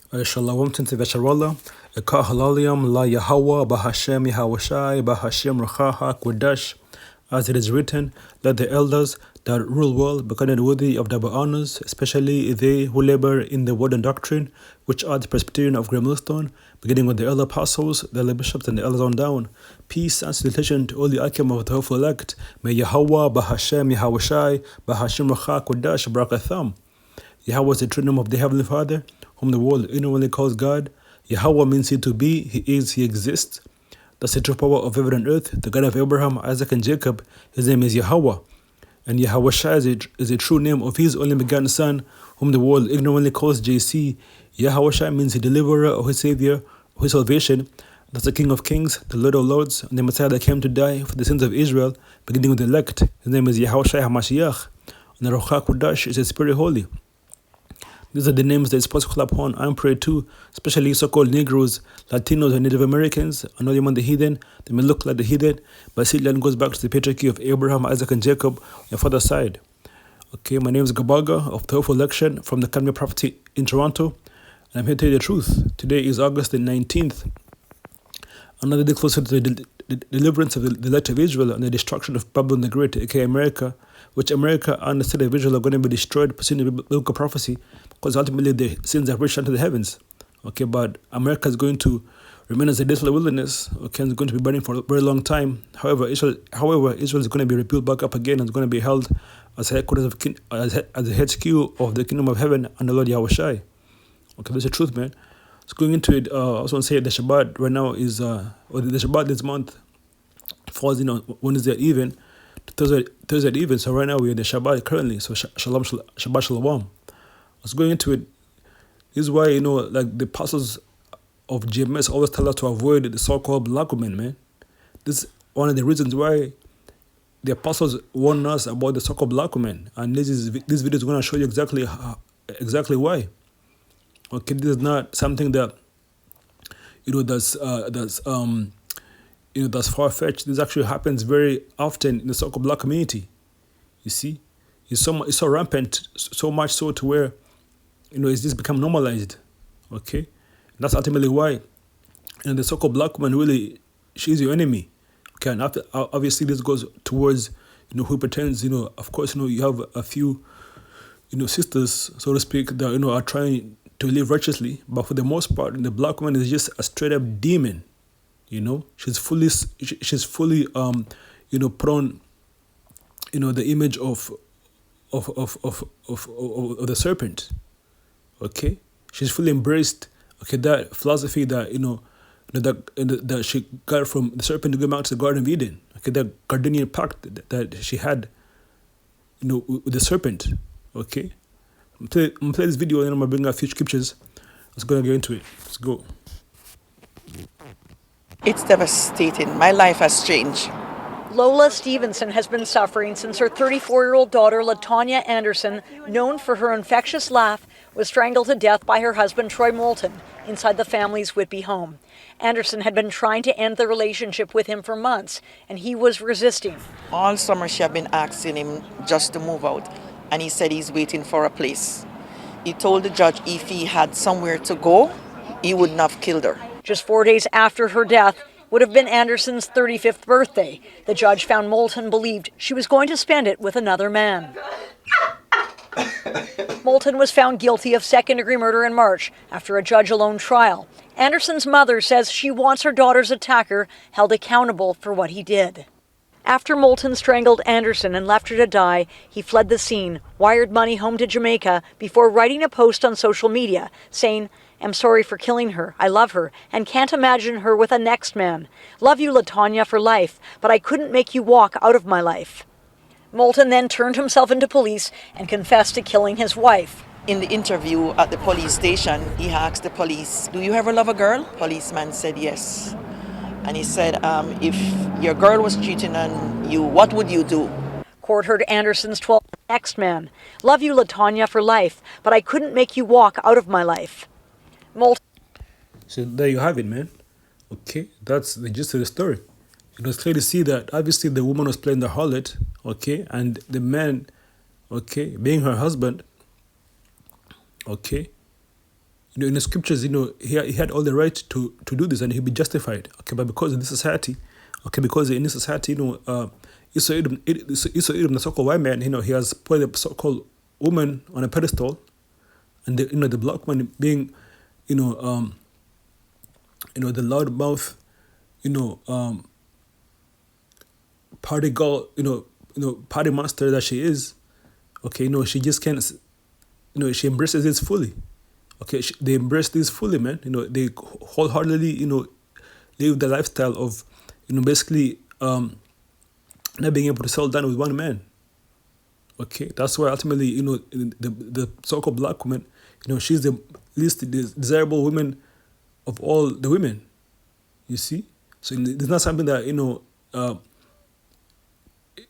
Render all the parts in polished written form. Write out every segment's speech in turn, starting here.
Shalom Tintivacharallah, Eka Halaliam La Yahweh, Bahashem Yahawashai, Bahashem Rachaha Kwadash. As it is written, let the elders that rule well be counted worthy of double honors, especially they who labor in the word and doctrine, which are the Presbyterian of Grey Millstone, beginning with the elder apostles, the elder bishops, and the elders on down. Peace and salutation to all the Akim of the hopeful elect. May Yahweh, Bahashem Yahawashai, Bahashem Rachaha Kwadash, Barakatham. Yahweh is the true name of the Heavenly Father, whom the world ignorantly calls God. Yahweh means He to be, He is, He exists. That's the true power of heaven and earth, the God of Abraham, Isaac, and Jacob. His name is Yahweh. And Yahweh Shai is a true name of His only begotten Son, whom the world ignorantly calls JC. Yahweh Shai means the deliverer or His Savior or His salvation. That's the King of Kings, the Lord of Lords, and the Messiah that came to die for the sins of Israel, beginning with the elect. His name is Yahweh Shai HaMashiach. And the Ruach HaKodesh is the Spirit Holy. These are the names that it's supposed to call upon and pray to, especially so-called Negroes, Latinos, and Native Americans. I know among the heathen, they may look like the heathen, but still land goes back to the patriarchy of Abraham, Isaac, and Jacob on your father's side. Okay, my name is Gabaga of the Hopeful Election from the Academy Property in Toronto, and I'm here to tell you the truth. Today is August the 19th, another day closer to the deliverance of the elect of Israel and the destruction of Babylon the Great, aka America, which America and the state of Israel are going to be destroyed pursuing the biblical prophecy, because ultimately the sins have reached unto the heavens. Okay, but America is going to remain as a desolate wilderness. Okay, and it's going to be burning for a very long time. However, Israel is going to be rebuilt back up again and is going to be held as headquarters of as the HQ of the kingdom of heaven and the Lord Yahweh Shai. Okay, that's the truth, man. So going into it, I also want to say the Shabbat right now is, or the Shabbat this month falls in on Wednesday at even, Thursday at even. So right now we're in the Shabbat currently. So Shabbat Shalom. I was going into it. This is why, like the apostles of GMS always tell us to avoid the so-called black women, man. This is one of the reasons why the apostles warn us about the so-called black women. And this video is going to show you exactly why. Okay, this is not something that that's far-fetched. This actually happens very often in the so-called black community. You see, it's so rampant, so much so to where it's just become normalized. Okay, and that's ultimately why the so-called black woman, really, she's your enemy. Okay, and after, obviously this goes towards who pretends, of course, you have a few sisters, so to speak, that are trying to live righteously, but for the most part, the black woman is just a straight up demon. She's fully put on the image of the serpent. Okay, she's fully embraced that philosophy that that she got from the serpent to go back to the Garden of Eden. Okay, that Gardenian pact that she had with the serpent. Okay, I'm gonna play this video and I'm gonna bring out a few scriptures. Let's go and get into it. Let's go. It's devastating. My life has changed. Lola Stevenson has been suffering since her 34-year-old daughter, Latanya Anderson, known for her infectious laugh, was strangled to death by her husband, Troy Moulton, inside the family's Whitby home. Anderson had been trying to end the relationship with him for months, and he was resisting. All summer she had been asking him just to move out, and he said he's waiting for a place. He told the judge if he had somewhere to go, he wouldn't have killed her. Just 4 days after her death would have been Anderson's 35th birthday. The judge found Moulton believed she was going to spend it with another man. Moulton was found guilty of second-degree murder in March after a judge-alone trial. Anderson's mother says she wants her daughter's attacker held accountable for what he did. After Moulton strangled Anderson and left her to die, he fled the scene, wired money home to Jamaica before writing a post on social media saying, "I'm sorry for killing her. I love her and can't imagine her with a next man. Love you, Latanya, for life, but I couldn't make you walk out of my life." Moulton then turned himself into police and confessed to killing his wife. In the interview at the police station, he asked the police, "Do you ever love a girl?" Policeman said yes. And he said, if your girl was cheating on you, what would you do? Court heard Anderson's 12th next man. "Love you, Latanya, for life, but I couldn't make you walk out of my life." Moulton. So there you have it, man. Okay, that's the gist of the story. It was clear to see that obviously the woman was playing the harlot, okay, and the man, okay, being her husband, okay, in the scriptures, he had all the right to do this and he'd be justified. Okay, but because in this society, Esau Edom, the so-called white man, he has put the so-called woman on a pedestal, and the black man being, the loudmouth, party girl, party monster that she is. Okay, she just can't, she embraces this fully. Okay, they embrace this fully, man. They wholeheartedly, live the lifestyle of, basically not being able to settle down with one man. Okay, that's why ultimately, the so-called black woman, she's the least desirable woman of all the women. You see, so it's not something that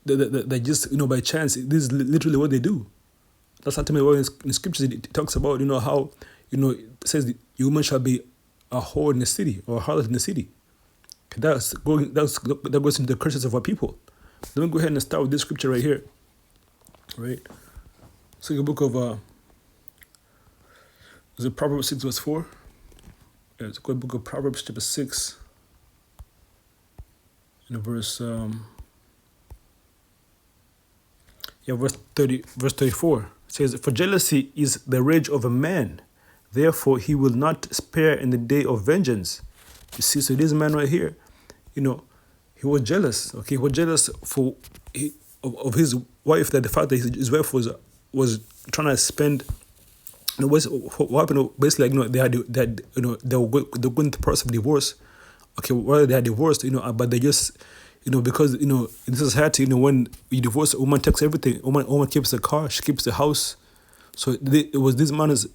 that just by chance. This is literally what they do. That's ultimately what in scriptures it talks about. How it says the woman shall be a whore in the city or a harlot in the city. That goes into the curses of our people. Let me go ahead and start with this scripture right here. Right? So the book of is it Proverbs 6 verse 4? Yeah, it's the book of Proverbs chapter 6 and verse verse 34. It says, "For jealousy is the rage of a man, therefore he will not spare in the day of vengeance." You see, so this man right here, he was jealous. Okay, he was jealous of his wife, that the fact that his wife was trying to spend. What happened? Basically, they were going to process of divorce. Okay, whether they had divorced, but they just, because in this society, when you divorce, a woman takes everything. Woman keeps the car, she keeps the house. So it was this man's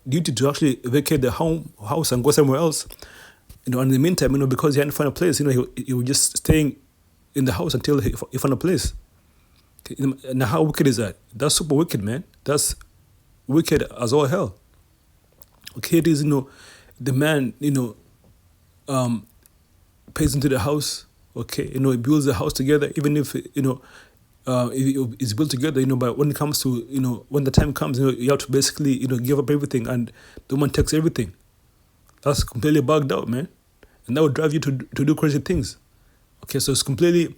duty to actually vacate the house and go somewhere else. And in the meantime, because he hadn't found a place, he was just staying in the house until he found a place. Now, how wicked is that? That's super wicked, man. That's wicked as all hell. Okay, it is, the man, pays into the house. Okay, he builds the house together, even if, it's built together, but when it comes to, when the time comes, you have to basically, give up everything, and the woman takes everything. That's completely bugged out, man. And that would drive you to do crazy things. Okay, so it's completely,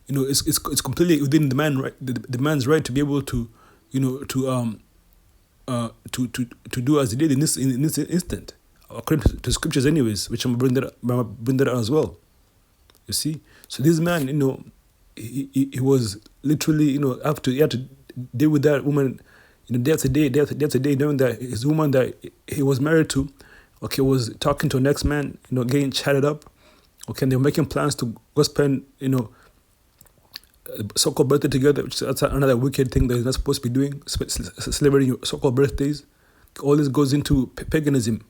it's completely within the man, right? The man's right to be able to, to do as he did in this instant, according to scriptures, anyways. Which I'm bring that out as well. You see, so this man, he was literally, he had to deal with that woman, day after day, knowing that his woman that he was married to, okay, was talking to a next man, getting chatted up. Okay, and they were making plans to go spend, so-called birthday together, which that's another wicked thing that you're not supposed to be doing, celebrating your so-called birthdays. All this goes into paganism,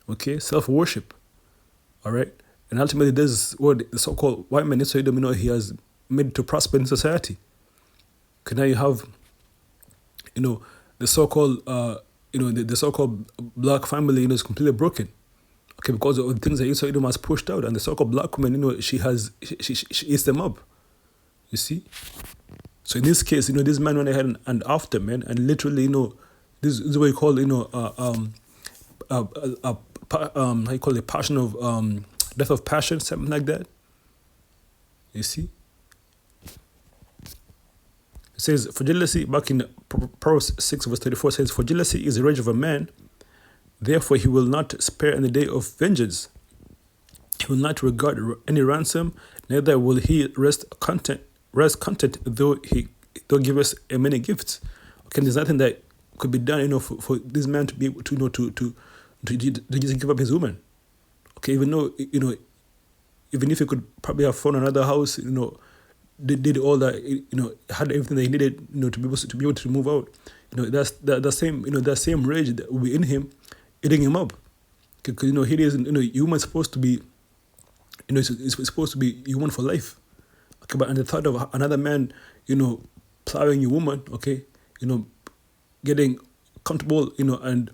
okay, self-worship, all right? And ultimately, this is what the so-called white man is, he has made to prosper in society. Okay, now you have, the so-called, the so-called black family, is completely broken. Okay, because of the things that Esau Edom has pushed out, and the so-called black woman, she eats them up. You see? So in this case, this man went ahead and after, man, and literally, this is what you call, how you call it, passion of, death of passion, something like that. You see? It says, for jealousy, back in Proverbs 6 verse 34, says, "For jealousy is the rage of a man, therefore he will not spare in the day of vengeance. He will not regard any ransom, neither will he rest content, though give us many gifts." Okay, there's nothing that could be done, for this man to be able to, to just give up his woman. Okay, even though, even if he could probably have found another house, did all that, had everything that he needed, to be able to move out. That's the same, that same rage that will be in him, eating him up. Because he isn't, human supposed to be, it's supposed to be human for life. Okay, but and the thought of another man, plowing your woman, okay, getting comfortable, and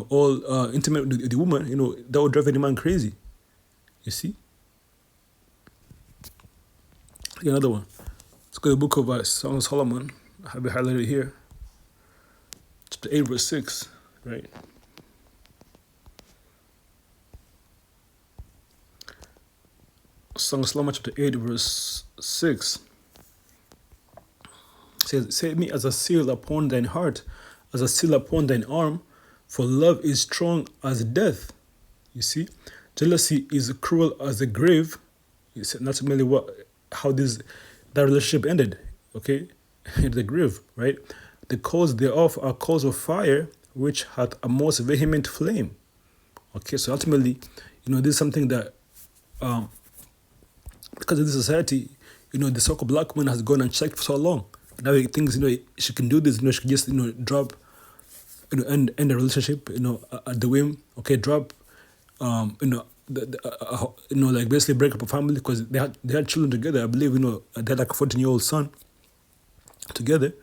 all intimate with the woman, that would drive any man crazy. You see? Another one. Let's go to the book of Song of Solomon. I have it highlighted here. chapter 8, verse 6, right? Song of Solomon, chapter 8, verse 6 says, set me as a seal upon thine heart, as a seal upon thine arm, for love is strong as death. You see, jealousy is cruel as the grave. You see, that's merely how that relationship ended, okay? In the grave, right? The coals thereof are coals of fire, which hath a most vehement flame. Okay, so ultimately, this is something that, because of this society, the so-called black woman has gone unchecked for so long. Now he thinks, she can do this, she can just, drop, end the relationship, at the whim, okay, drop, like basically break up a family because they had children together. I believe, they had like a 14-year-old son together.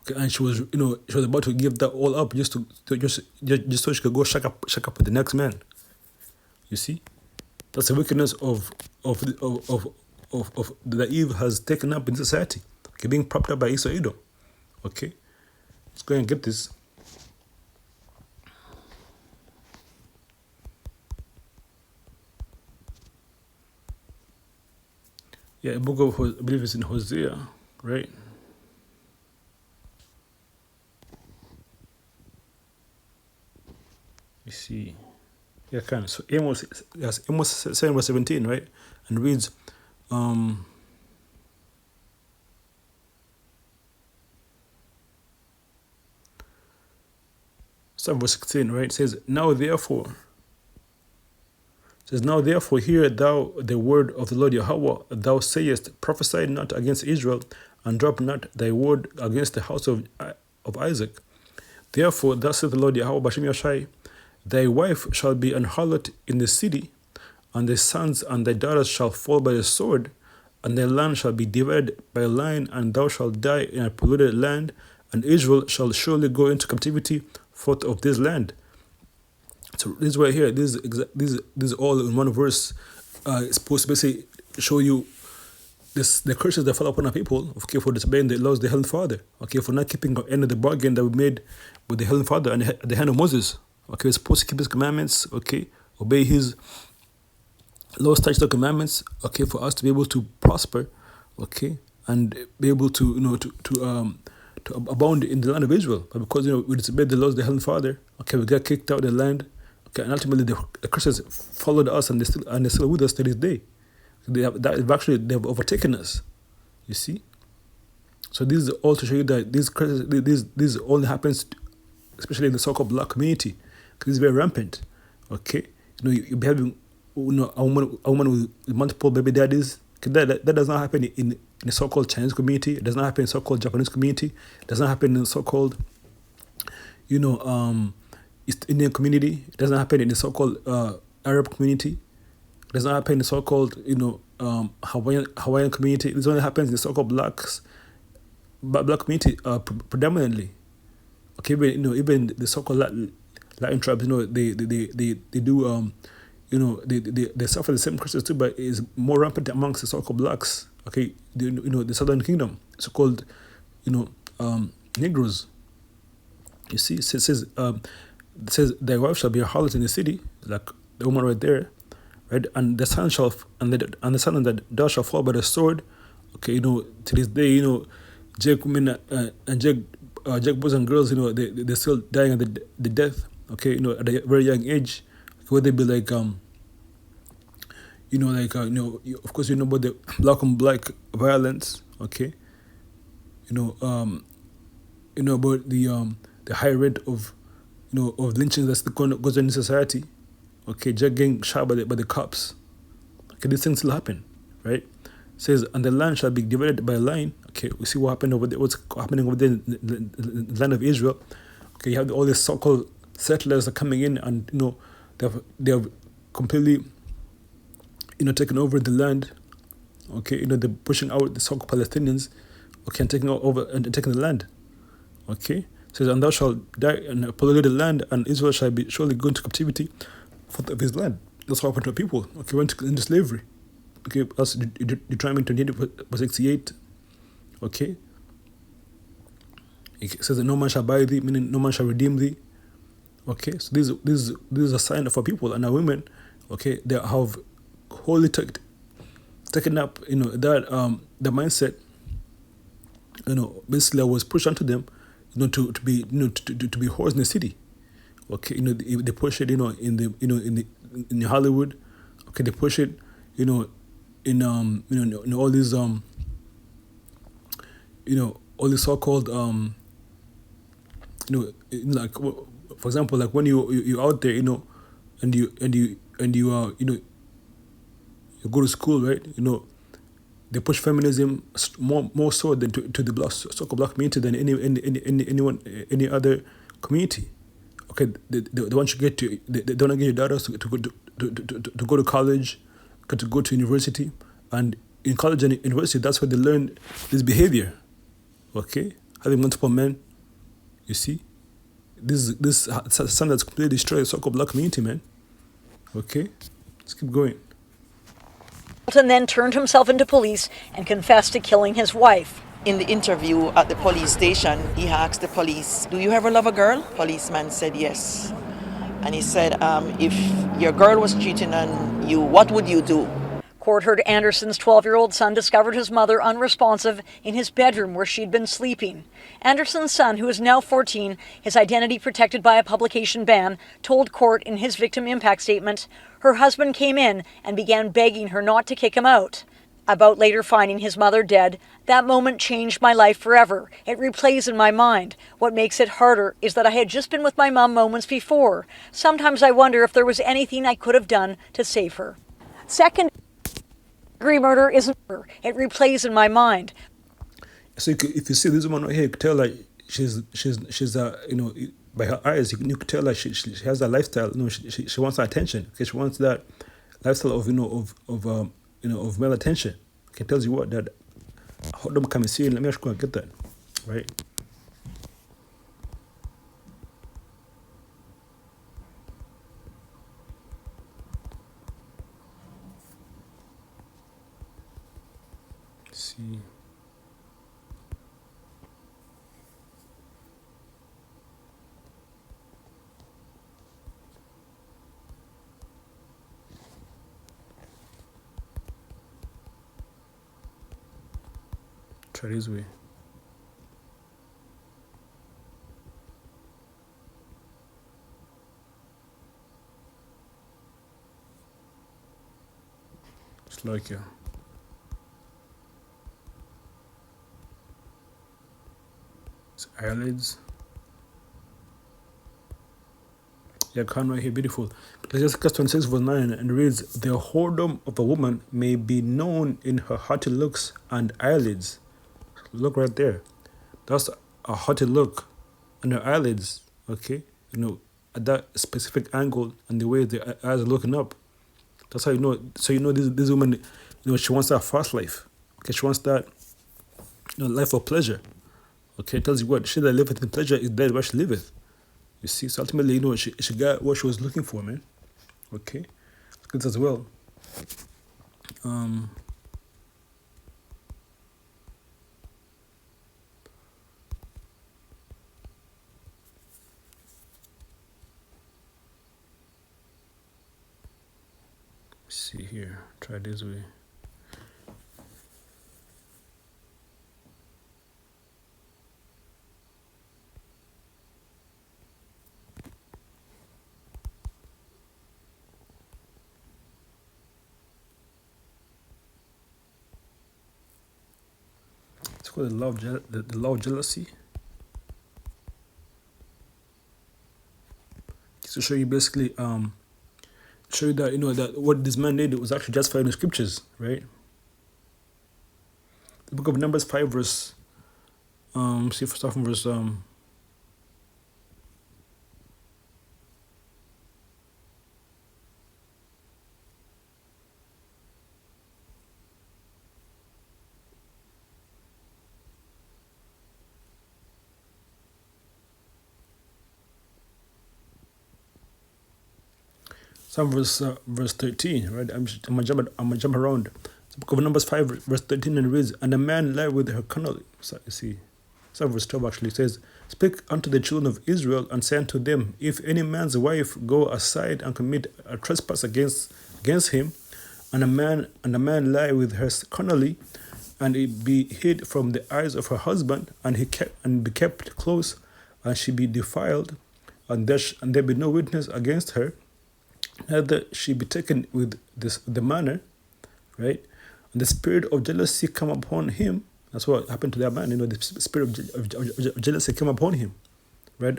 Okay, and she was about to give that all up just so she could go shack up with the next man. You see, that's the wickedness of that Eve has taken up in society. Okay, being propped up by Esau Edom. Okay, let's go and get this. Yeah, a book of, I believe it's in Hosea, right? You see. Yeah, kind of. So Amos 7 verse 17, right? And reads, 7 verse 16, right? It says, now therefore hear thou the word of the Lord Yahweh. Thou sayest, prophesy not against Israel, and drop not thy word against the house of Isaac. Therefore, thus saith the Lord Yahweh Bashem Yashai, thy wife shall be an harlot in the city, and thy sons and thy daughters shall fall by the sword, and thy land shall be divided by a line, and thou shalt die in a polluted land, and Israel shall surely go into captivity forth of this land. So this right here, this is all in one verse. It's supposed to basically show you the curses that fall upon our people, okay, for disobeying the laws of the Heavenly Father, okay, for not keeping the end of the bargain that we made with the Heavenly Father and the hand of Moses. Okay, we're supposed to keep His commandments, okay, obey His laws, statutes, and commandments, okay, for us to be able to prosper, okay, and be able to to abound in the land of Israel. But because we disobeyed the laws of the Heavenly Father, okay, we got kicked out of the land, okay, and ultimately the curses followed us, and they're still with us to this day. They have overtaken us. You see. So this is all to show you that these curses, this only happens, especially in the so-called black community, because it's very rampant. Okay, you be having a woman with multiple baby daddies. That does not happen in the so-called Chinese community. It does not happen in the so-called Japanese community. It does not happen in the so-called East Indian community. It doesn't happen in the so-called Arab community. It does not happen in the so-called Hawaiian community. This only happens in the so-called black community predominantly. Okay, but even the so-called Latin tribes, they do they suffer the same curses too, but it's more rampant amongst the so-called blacks. Okay, the Southern Kingdom, so-called Negroes. You see, it says thy wife shall be a harlot in the city, like the woman right there, right? And the son and the son and the daughter shall fall by the sword. Okay, to this day, Jack women and Jack boys and girls, they're still dying at the death. Okay, at a very young age, where they be like of course about the black on black violence. Okay, about the high rate of of lynchings that's goes on in society. Okay, just getting shot by the cops. Okay, these things still happen, right? It says, and the land shall be divided by a line. Okay, we see what happened over there. What's happening over there in the land of Israel? Okay, you have all these so-called settlers are coming in, and they have completely taken over the land. Okay, they're pushing out the so-called Palestinians. Okay, and taking over and taking the land. Okay, it says, and thou shalt die in a polluted land, and Israel shall be surely go into captivity for of his land. That's what happened to people. Okay, went into slavery. Okay, that's Deuteronomy 28 verse 68. Okay, It says that no man shall buy thee, meaning no man shall redeem thee. Okay, so this is a sign of our people and our women. Okay, they have wholly taken up, the mindset, basically was pushed onto them, to be, to be whores in the city. Okay, they push it, in Hollywood. Okay, they push it, in all these all these so-called like, for example, like when you're out there, and you go to school, right? They push feminism more so than to the so-called black community than any other community. Okay, they want you to get to, they want to get your daughters to go to college, to go to university, and in college and university, that's where they learn this behavior. Okay, having multiple men, you see, this is something that's completely destroyed the so-called black community, man. Okay, let's keep going. Hamilton then turned himself into police and confessed to killing his wife. In the interview at the police station, he asked the police, "Do you ever love a girl?" Policeman said yes. And he said, if your girl was cheating on you, what would you do? Court heard Anderson's 12-year-old son discovered his mother unresponsive in his bedroom where she'd been sleeping. Anderson's son, who is now 14, his identity protected by a publication ban, told court in his victim impact statement, her husband came in and began begging her not to kick him out. About later finding his mother dead, that moment changed my life forever. It replays in my mind. What makes it harder is that I had just been with my mom moments before. Sometimes I wonder if there was anything I could have done to save her. Second degree murder isn't murder. It replays in my mind. So if you see this woman right here, you can tell like she's by her eyes, you can tell like she has that lifestyle. She wants that attention. Okay, she wants that lifestyle of male attention. Okay, tells you what that. Hold them come and see. Let me actually go and get that, right? Let's see. Try this way. It's like it's eyelids. Yeah, Khan right here, beautiful. Ecclesiastes 26 verse 9 and reads, the whoredom of a woman may be known in her haughty looks and eyelids. Look right there. That's a haughty look on her eyelids, okay? At that specific angle and the way the eyes are looking up. That's how you know. So this woman, she wants that fast life. Okay, she wants that life of pleasure. Okay, it tells you what, she that liveth in pleasure is dead where she liveth. You see, so ultimately, she got what she was looking for, man. Okay, it's good as well. See here, try this way. It's called the law of jealousy. To show you basically show you that that what this man did was actually justified in the scriptures, right? The book of Numbers 5 verse see first off from verse verse 13, right? I'm gonna jump around. The book of Numbers 5 verse 13 and reads, and a man lay with her carnally. So you see, 7 verse 12 actually says, Speak unto the children of Israel, and say unto them, If any man's wife go aside and commit a trespass against him, and a man lie with her carnally, and it be hid from the eyes of her husband, and be kept close, and she be defiled, and there be no witness against her, neither she be taken with the manner, right? And the spirit of jealousy come upon him. That's what happened to that man. The spirit of jealousy came upon him, right?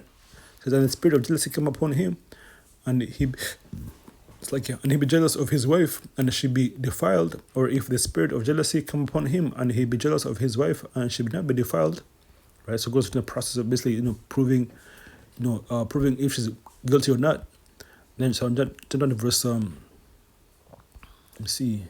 Because then the spirit of jealousy came upon him, and and he be jealous of his wife, and she be defiled. Or if the spirit of jealousy come upon him, and he be jealous of his wife, and she be not be defiled, right? So it goes through the process of basically, proving if she's guilty or not. Then so turn down to verse let me see.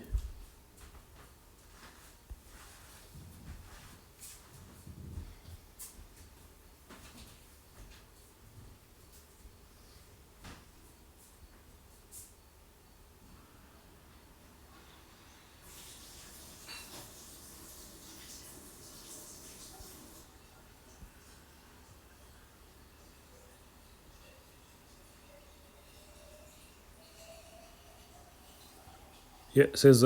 Yeah, it says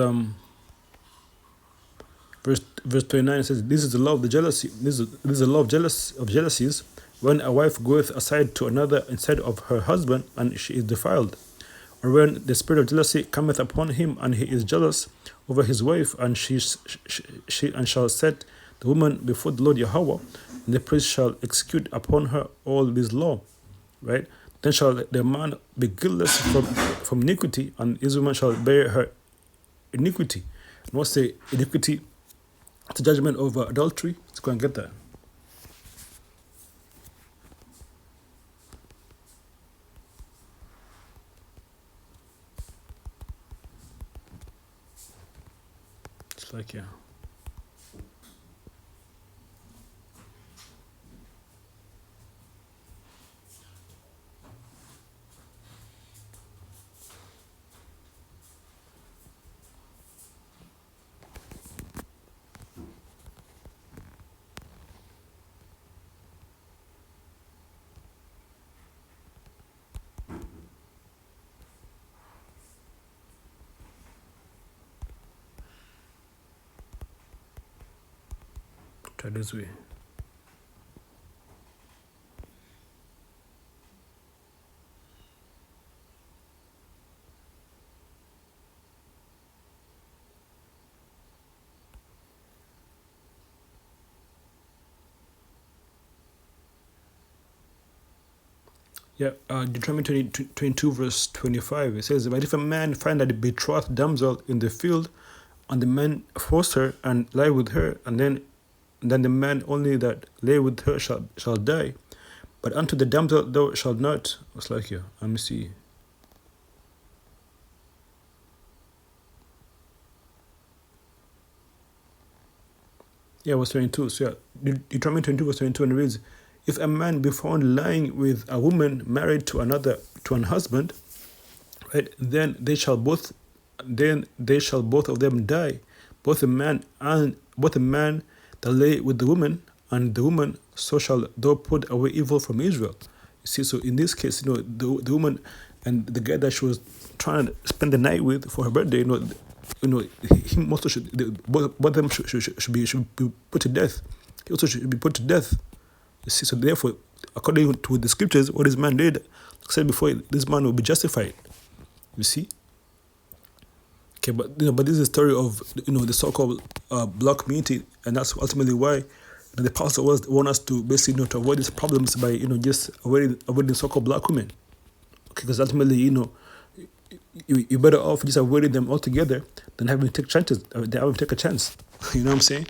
verse 29 says, This is the law of the jealousy. This is the law of jealousies, when a wife goeth aside to another instead of her husband, and she is defiled. Or when the spirit of jealousy cometh upon him, and he is jealous over his wife, and she shall set the woman before the Lord Yahweh, and the priest shall execute upon her all this law, right? Then shall the man be guiltless from iniquity, and his woman shall bear her iniquity. And what's the iniquity? It's a judgment over adultery. Let's go and get that. It's like, yeah. Try this way. Yeah, Deuteronomy 22 verse 25, it says, But if a man find a betrothed damsel in the field, and the man force her and lie with her, and then the man only that lay with her shall die. But unto the damsel thou shalt not. It's like here. Let me see. Yeah, verse 22. So yeah, Deuteronomy 22 verse 22, and it reads, If a man be found lying with a woman married to an husband, right, then they shall both of them die, both the man that lay with the woman, and the woman, so shall thou put away evil from Israel. You see, so in this case, the woman and the guy that she was trying to spend the night with for her birthday, him also both of them should be put to death. He also should be put to death. You see, so therefore, according to the scriptures, what this man did, like I said before, this man will be justified. You see. Okay, but this is a story of the so-called black community, and that's ultimately why the pastor want us to basically to avoid these problems by just avoiding so-called black women. Okay, because ultimately you're better off just avoiding them altogether than having to take chances. They having to take a chance. You know what I'm saying?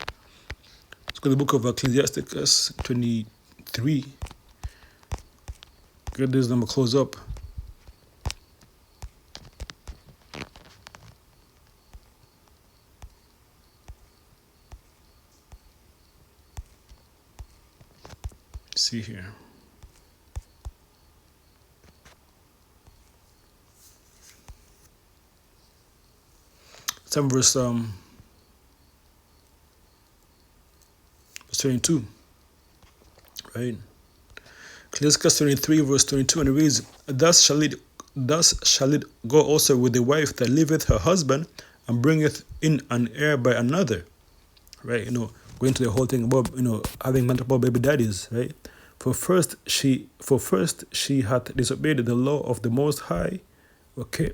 Let's go to the book of Ecclesiasticus 23. Get this, I'm gonna close up. See here. Verse 22. right? Leviticus 23 verse 22, and it reads, Thus shall it go also with the wife that leaveth her husband and bringeth in an heir by another, right? Going to the whole thing about having multiple baby daddies, right? For first she hath disobeyed the law of the Most High, okay?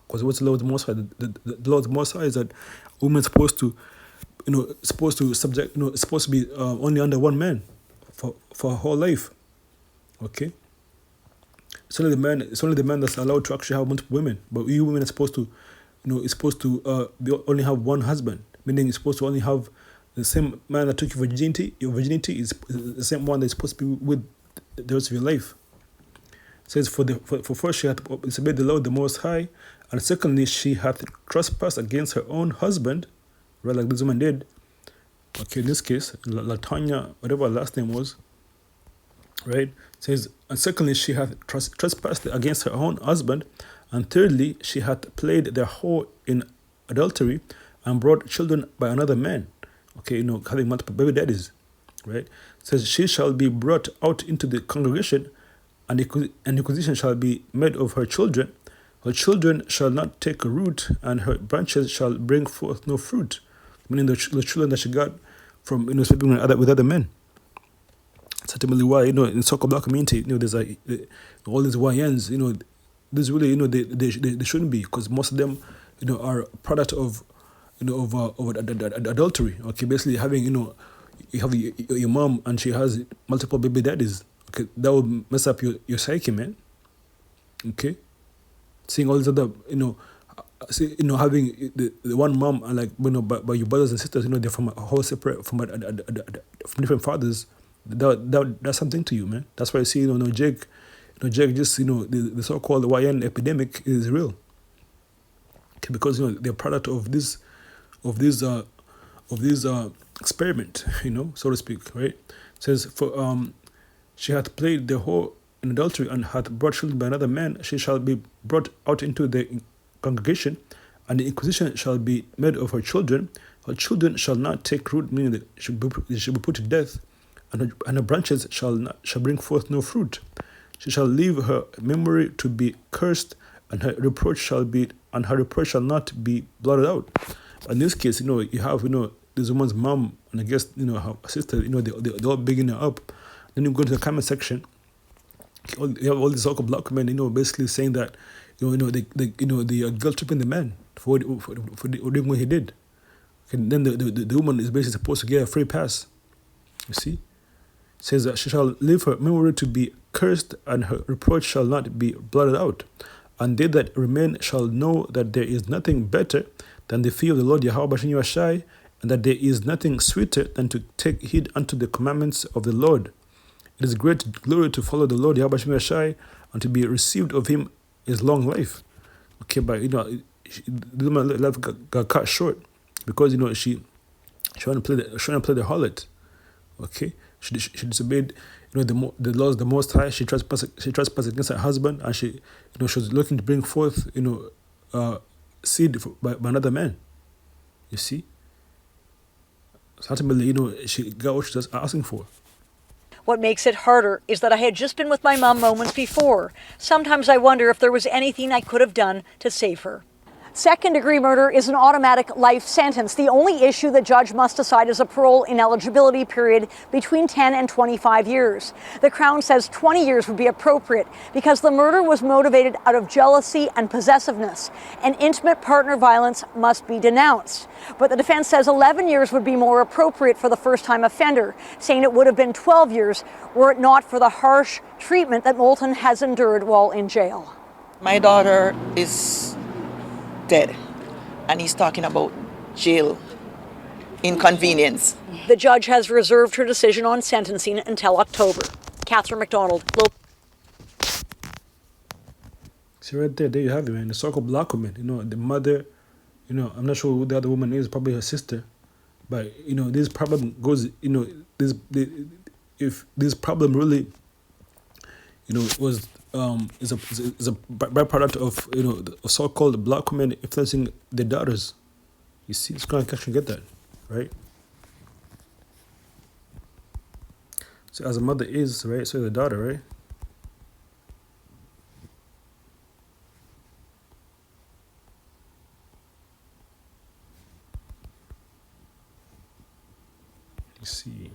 Because what's the law of the Most High? The law of the Most High is that a woman is supposed to supposed to be only under one man for her whole life, okay? It's only the man that's allowed to actually have multiple women, but you women are supposed to, only have one husband, meaning you're supposed to only have the same man that took your virginity. Your virginity is the same one that's supposed to be with the rest of your life. It says, for first she hath disobeyed the law of the Most High, and secondly she hath trespassed against her own husband, right, like this woman did. Okay, in this case, Latanya, whatever her last name was, right? It says, and secondly she hath trespassed against her own husband, and thirdly she hath played the whore in adultery and brought children by another man. Okay, having multiple baby daddies, right? It says, she shall be brought out into the congregation, and inquisition shall be made of her children. Her children shall not take root, and her branches shall bring forth no fruit. Meaning the children that she got from sleeping with other men. Certainly, why in soccer black community, there's all these YNs. This really they shouldn't be, because most of them are product of adultery. Okay, basically having you have your mom and she has multiple baby daddies. Okay, that will mess up your psyche, man. Okay, seeing all these other having the one mom and but your brothers and sisters, they're from a whole separate from different fathers. That's something to you, man. That's why I see Jake just the so-called YN epidemic is real. Okay, because they're product of this experiment, so to speak, right? It says, for she hath played the whore in adultery and hath brought children by another man, she shall be brought out into the congregation, and the inquisition shall be made of her children. Her children shall not take root, meaning that they should be put to death, and her branches shall bring forth no fruit. She shall leave her memory to be cursed, and her reproach shall not be blotted out. In this case, you have this woman's mom and I guess her sister, they're all bigging her up. Then you go to the comment section, you have all these so-called black men, basically saying that they are guilt tripping the man for doing what he did. And then the woman is basically supposed to get a free pass. You see, it says that she shall leave her memory to be cursed, and her reproach shall not be blotted out. And they that remain shall know that there is nothing better than the fear of the Lord Yahweh Bashem Yahweh, and that there is nothing sweeter than to take heed unto the commandments of the Lord. It is great glory to follow the Lord Yahweh Bashem Yahweh, and to be received of him is long life. Okay, but the woman's life got cut short because she wanted to play the harlot. Okay, she disobeyed the laws of the Most High. She trespassed against her husband, and she was looking to bring forth seed by another man. You see, so ultimately she got what she was asking for. What makes it harder is that I had just been with my mom moments before. Sometimes I wonder if there was anything I could have done to save her. Second-degree murder is an automatic life sentence. The only issue the judge must decide is a parole ineligibility period between 10 and 25 years. The Crown says 20 years would be appropriate because the murder was motivated out of jealousy and possessiveness, and intimate partner violence must be denounced. But the defense says 11 years would be more appropriate for the first-time offender, saying it would have been 12 years were it not for the harsh treatment that Moulton has endured while in jail. My daughter is dead, and he's talking about jail inconvenience. The judge has reserved her decision on sentencing until October. Catherine McDonald. See right there you have it, man. The so-called black woman, the mother, I'm not sure who the other woman is, probably her sister, but this problem goes, if this problem really, was is a byproduct of a so-called black women influencing their daughters. You see, it's going to actually get that, right? So as a mother is, right, so the daughter, right? Let's see.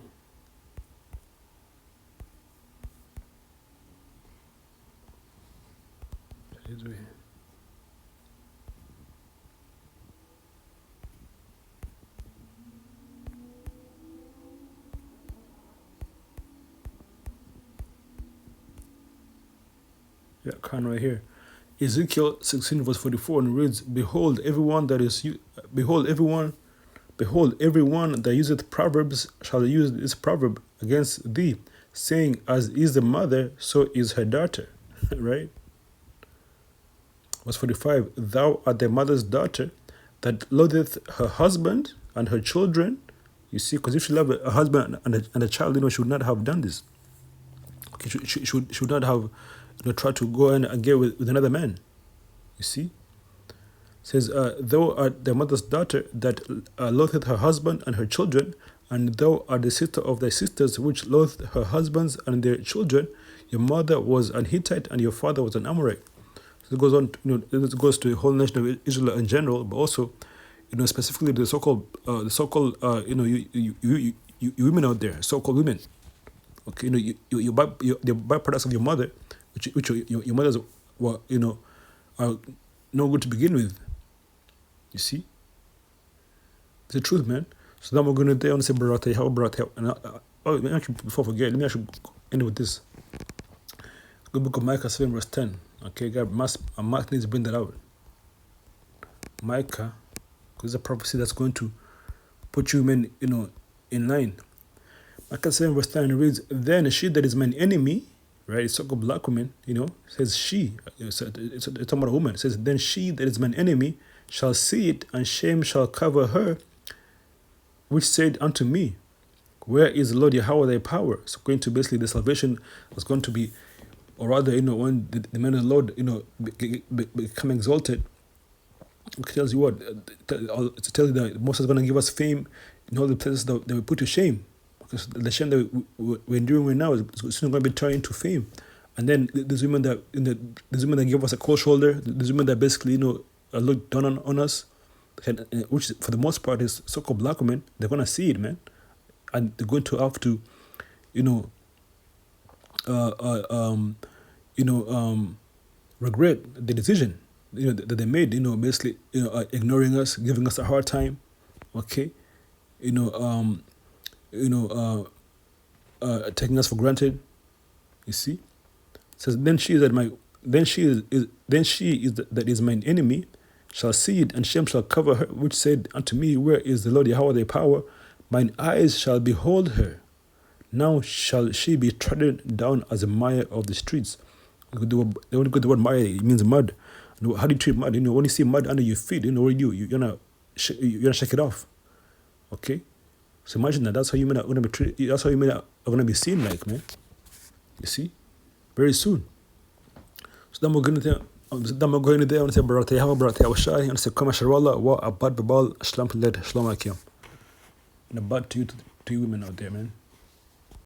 Yeah, Khan right here. Ezekiel 16 verse 44 and reads, behold everyone that useth proverbs shall use this proverb against thee, saying, as is the mother, so is her daughter. Right? Verse 45, thou art thy mother's daughter, that loatheth her husband and her children. You see, because if she loved a husband and a child, she would not have done this. Okay, she would not have tried to go and get with another man. You see? It says, thou art thy mother's daughter, that loatheth her husband and her children, and thou art the sister of thy sisters, which loathed her husbands and their children. Your mother was an Hittite, and your father was an Amorite. So it goes on, it goes to the whole nation of Israel in general, but also, specifically the so-called, you women out there, so-called women. Okay, the byproducts of your mother, which your mothers were, are no good to begin with. You see, it's the truth, man. So now we're going to say Barate, how Barate, and actually before I forget, let me actually end with this. Good book of Micah 7 verse 10. Okay, God, Mark needs to bring that out. Micah, because it's a prophecy that's going to put you men, in line. Micah 7 verse 10 reads, then she that is mine enemy, right, it's talking about black women, says she, it's talking about a woman, it says, then she that is mine enemy shall see it, and shame shall cover her, which said unto me, where is the Lord Yahweh thy power? So going to basically the salvation was going to be, or rather, when the man of the Lord, become exalted, it tells you what, it tells you that Moses is going to give us fame in all the places that we put to shame. Because the shame that we're enduring right now is soon going to be turned into fame. And then there's women that give us a cold shoulder. There's women that basically look down on us, which for the most part is so-called black women. They're gonna see it, man, and they're going to have to, regret the decision that they made. Basically, ignoring us, giving us a hard time. Okay, taking us for granted. You see, it says, then she is that is mine enemy shall see it, and shame shall cover her, which said unto me, where is the Lord Yahweh thy power? Mine eyes shall behold her. Now shall she be trodden down as a mire of the streets. When you go the word mire, it means mud. How do you treat mud? When you see mud under your feet, what do you're gonna shake it off. Okay. So imagine that. That's how you men are gonna be treated. That's how you men are gonna be seen like, man. You see, very soon. So then we're going there. I want to say Barate Hawa, Barate Awashai. I want to say Kama Sharwallah, Wa Abad Babal, Ashlam Led, Shalom Akim. And a bad to you women out there, man.